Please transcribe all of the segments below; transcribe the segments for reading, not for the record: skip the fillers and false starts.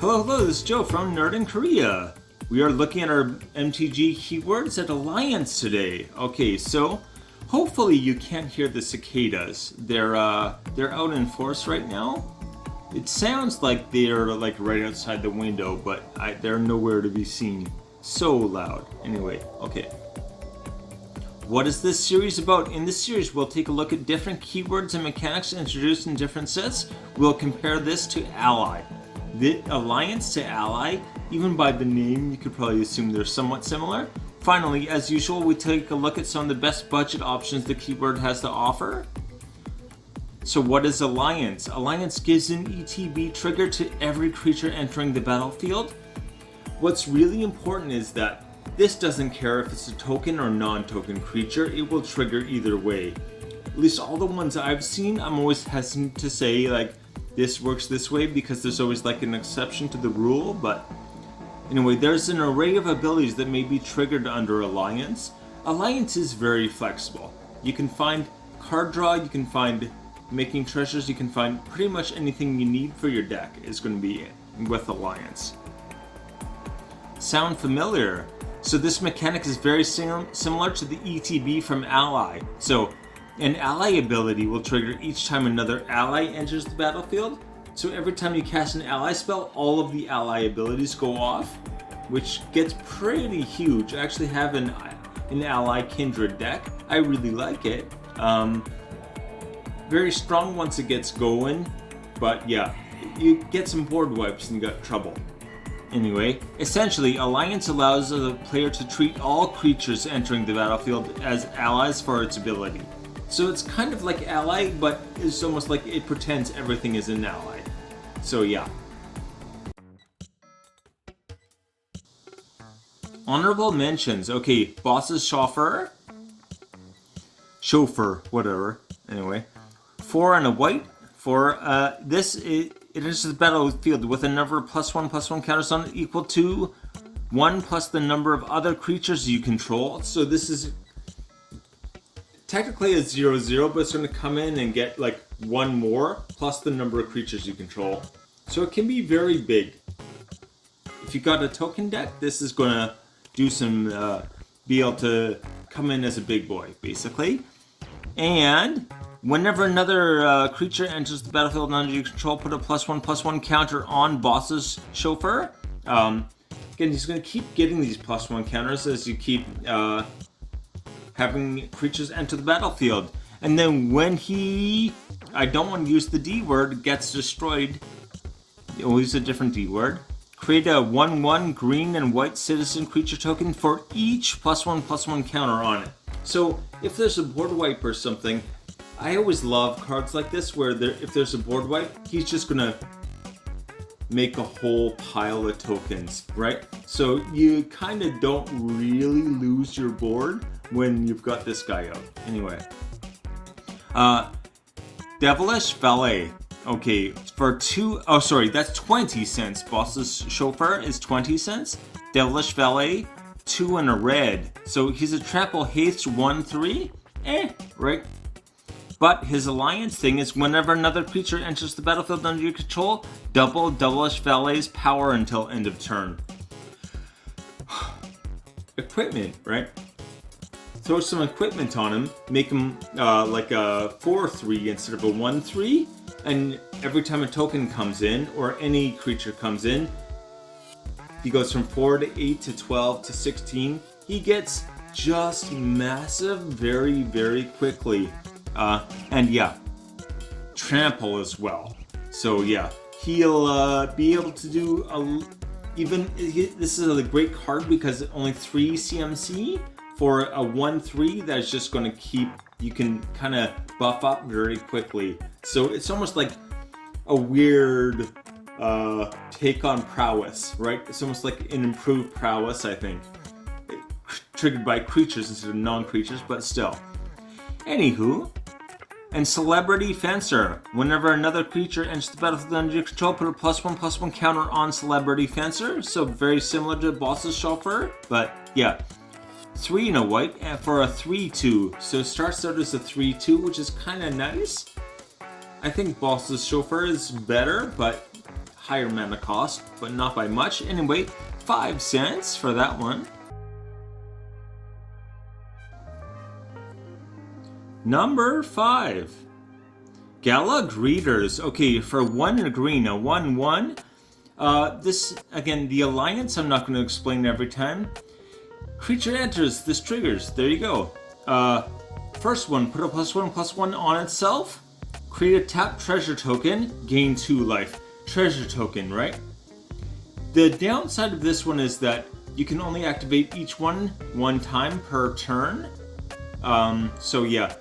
Hello, this is Joe from Nerd in Korea. We are looking at our MTG keywords at Alliance today. Okay, so hopefully you can't hear the cicadas. They're out in force right now. It sounds like they're like right outside the window, but they're nowhere to be seen. So loud. Anyway, okay. What is this series about? In this series, we'll take a look at different keywords and mechanics introduced in different sets. We'll compare this to Ally. The Alliance to Ally, even by the name, you could probably assume they're somewhat similar. Finally, as usual, we take a look at some of the best budget options the keyword has to offer. So what is Alliance? Alliance gives an ETB trigger to every creature entering the battlefield. What's really important is that this doesn't care if it's a token or non-token creature, it will trigger either way. At least all the ones I've seen, I'm always hesitant to say like, this works this way because there's always like an exception to the rule, but anyway, there's an array of abilities that may be triggered under Alliance. Alliance is very flexible. You can find card draw, you can find making treasures, you can find pretty much anything you need for your deck is going to be with Alliance. Sound familiar? So this mechanic is very similar to the ETB from Ally. So an ally ability will trigger each time another ally enters the battlefield. So every time you cast an ally spell, all of the ally abilities go off, which gets pretty huge. I actually have an ally kindred deck. I really like it. Very strong once it gets going, but yeah, you get some board wipes and you got trouble. Anyway, essentially, Alliance allows the player to treat all creatures entering the battlefield as allies for its ability. So it's kind of like Ally, but it's almost like it pretends everything is an ally. So yeah. Honorable mentions. Okay, Boss's Chauffeur, whatever. Anyway, 4 and a white. For this, it enters the battlefield with a number of +1/+1 counters on it equal to 1 plus the number of other creatures you control. So this is technically a 0/0, but it's going to come in and get like 1 more plus the number of creatures you control. So it can be very big. If you got a token deck, this is going to do some, be able to come in as a big boy, basically. And whenever another creature enters the battlefield under your control, put a +1/+1 counter on Boss's Chauffeur. Again, he's going to keep getting these +1 counters as you keep having creatures enter the battlefield. And then when he, I don't want to use the D word, gets destroyed, we'll use a different D word. Create a 1/1 green and white citizen creature token for each +1/+1 counter on it. So if there's a board wipe or something, I always love cards like this where if there's a board wipe, he's just gonna make a whole pile of tokens, right? So you kind of don't really lose your board when you've got this guy out. Anyway, Devilish Valet. Okay, for that's 20 cents. Boss's Chauffeur is 20 cents. Devilish Valet, 2 and a red. So he's a trample haste 1/3. Right? But his Alliance thing is whenever another creature enters the battlefield under your control, double Devilish Valet's power until end of turn. Equipment, right? Throw some equipment on him, make him like a 4/3 instead of a 1/3, and every time a token comes in, or any creature comes in, he goes from 4 to 8 to 12 to 16. He gets just massive very, very quickly. And yeah, trample as well. So yeah, he'll be able to do this is a great card because only 3 CMC for a 1/3 that's just going to keep, you can kind of buff up very quickly. So it's almost like a weird take on prowess, right? It's almost like an improved prowess, I think. Triggered by creatures instead of non-creatures, but still. Anywho, and Celebrity Fencer. Whenever another creature enters the battlefield under your control, put a +1/+1 counter on Celebrity Fencer. So very similar to Boss's Chauffeur, but yeah. 3 and a white for a 3/2. So it starts out as a 3/2, which is kind of nice. I think Boss's Chauffeur is better, but higher mana cost, but not by much. Anyway, 5 cents for that one. Number 5. Gala Greeters. Okay, for 1 green, a 1/1. This, again, the Alliance, I'm not going to explain every time. Creature enters, this triggers. There you go. First one, put a +1/+1 on itself. Create a tap treasure token, gain 2 life. Treasure token, right? The downside of this one is that you can only activate each one time per turn. So yeah,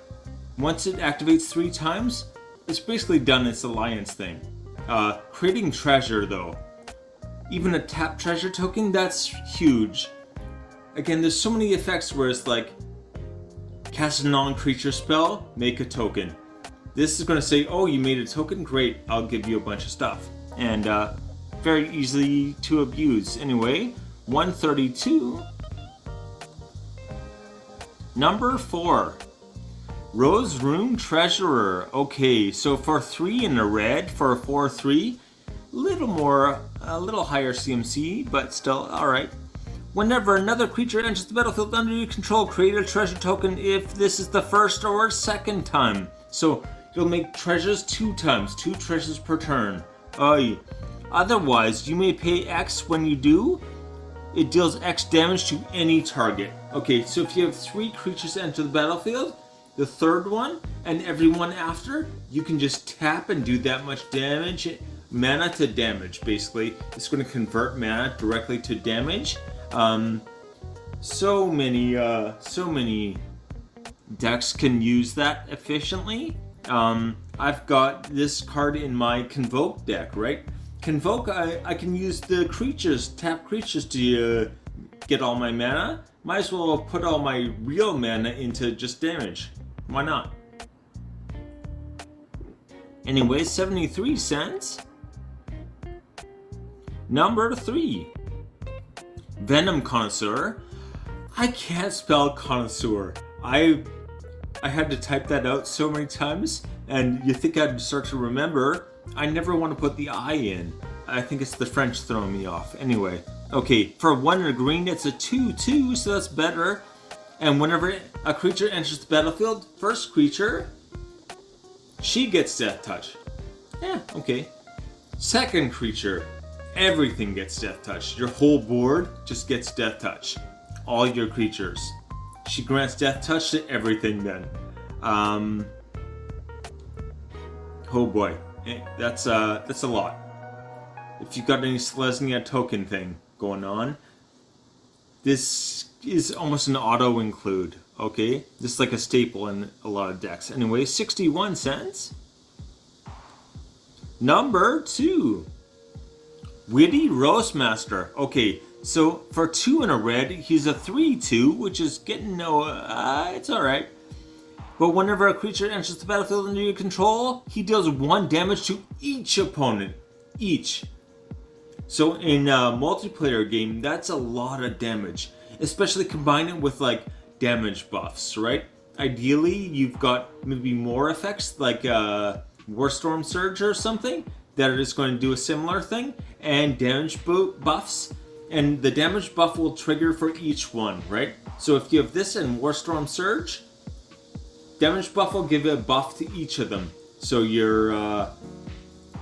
once it activates 3 times, it's basically done its Alliance thing. Creating treasure though, even a tap treasure token, that's huge. Again, there's so many effects where it's like, cast a non-creature spell, make a token. This is going to say, oh, you made a token? Great, I'll give you a bunch of stuff. And very easy to abuse. Anyway, 132. Number 4. Rose Room Treasurer. Okay, so for 3 in a red, for a 4/3, a little higher CMC, but still alright. Whenever another creature enters the battlefield under your control, create a treasure token if this is the first or second time. So you'll make treasures 2 times, 2 treasures per turn. Otherwise, you may pay X when you do. It deals X damage to any target. Okay, so if you have 3 creatures enter the battlefield, the third one and every one after, you can just tap and do that much damage. Mana to damage, basically. It's going to convert mana directly to damage. So many decks can use that efficiently. I've got this card in my Convoke deck, right? Convoke, I can use the creatures, tap creatures to get all my mana. Might as well put all my real mana into just damage. Why not? Anyway, 73 cents. Number 3. Venom Connoisseur. I can't spell connoisseur. I had to type that out so many times, and you think I'd start to remember. I never want to put the I in. I think it's the French throwing me off. Anyway, okay, for 1 and a green, it's a 2/2, so that's better. And whenever a creature enters the battlefield, first creature, she gets Death Touch. Yeah, okay. Second creature, everything gets Death Touch. Your whole board just gets Death Touch. All your creatures. She grants Death Touch to everything then. Oh boy, that's a lot. If you've got any Selesnya token thing going on, this is almost an auto include, okay? This is like a staple in a lot of decks. Anyway, 61 cents. Number 2. Witty Roastmaster. Okay, so for 2 in a red, he's a 3/2, which is getting it's alright. But whenever a creature enters the battlefield under your control, he deals 1 damage to each opponent. Each. So in a multiplayer game, that's a lot of damage. Especially combine it with like damage buffs, right? Ideally, you've got maybe more effects like Warstorm Surge or something that is going to do a similar thing, and damage buffs, and the damage buff will trigger for each one, right? So if you have this and Warstorm Surge, damage buff will give a buff to each of them. So you're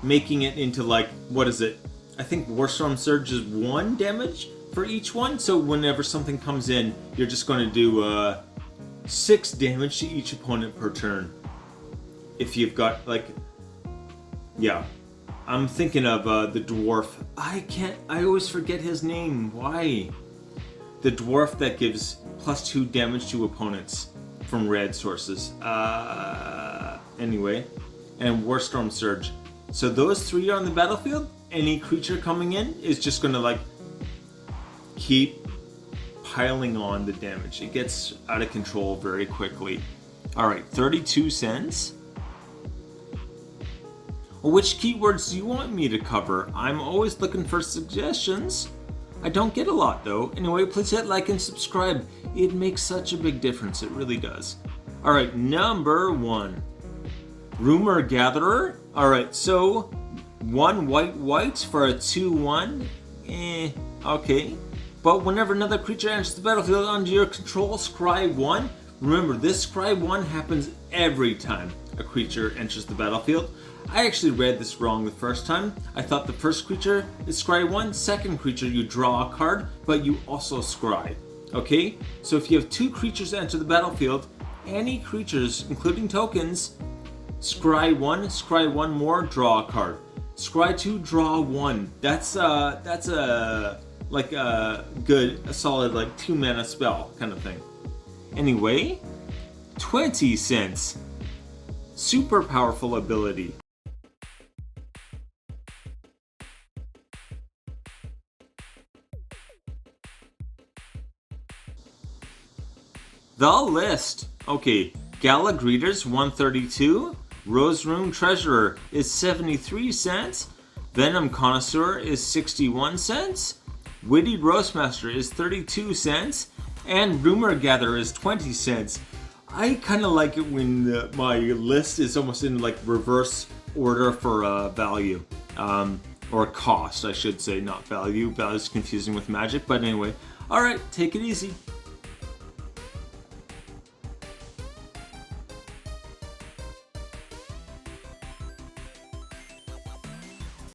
making it into like, what is it? I think Warstorm Surge is 1 damage for each one, so whenever something comes in, you're just going to do 6 damage to each opponent per turn. If you've got like, yeah, I'm thinking of the dwarf. I always forget his name. Why? The dwarf that gives +2 damage to opponents from red sources. Anyway, and Warstorm Surge. So those 3 are on the battlefield. Any creature coming in is just going to like keep piling on the damage. It gets out of control very quickly. Alright, 32 cents. Which keywords do you want me to cover? I'm always looking for suggestions. I don't get a lot though. Anyway, please hit like and subscribe. It makes such a big difference. It really does. Alright, number 1. Rumor Gatherer. Alright, so 1 white for a 2/1. Okay. But whenever another creature enters the battlefield under your control, scry 1. Remember, this scry 1 happens every time a creature enters the battlefield. I actually read this wrong the first time. I thought the first creature is scry 1, second creature you draw a card, but you also scry. Okay? So if you have 2 creatures enter the battlefield, any creatures, including tokens, scry 1 more, draw a card. Scry 2, draw 1. That's a like a solid like 2 mana spell kind of thing. Anyway, 20 cents. Super powerful ability. The list. Okay, Gala Greeters 132. Rose Room Treasurer is 73 cents. Venom Connoisseur is 61 cents. Witty Roastmaster is 32 cents. And Rumor Gatherer is 20 cents. I kind of like it when my list is almost in like reverse order for value. Or cost, I should say, not value. Value is confusing with Magic, but anyway. Alright, take it easy.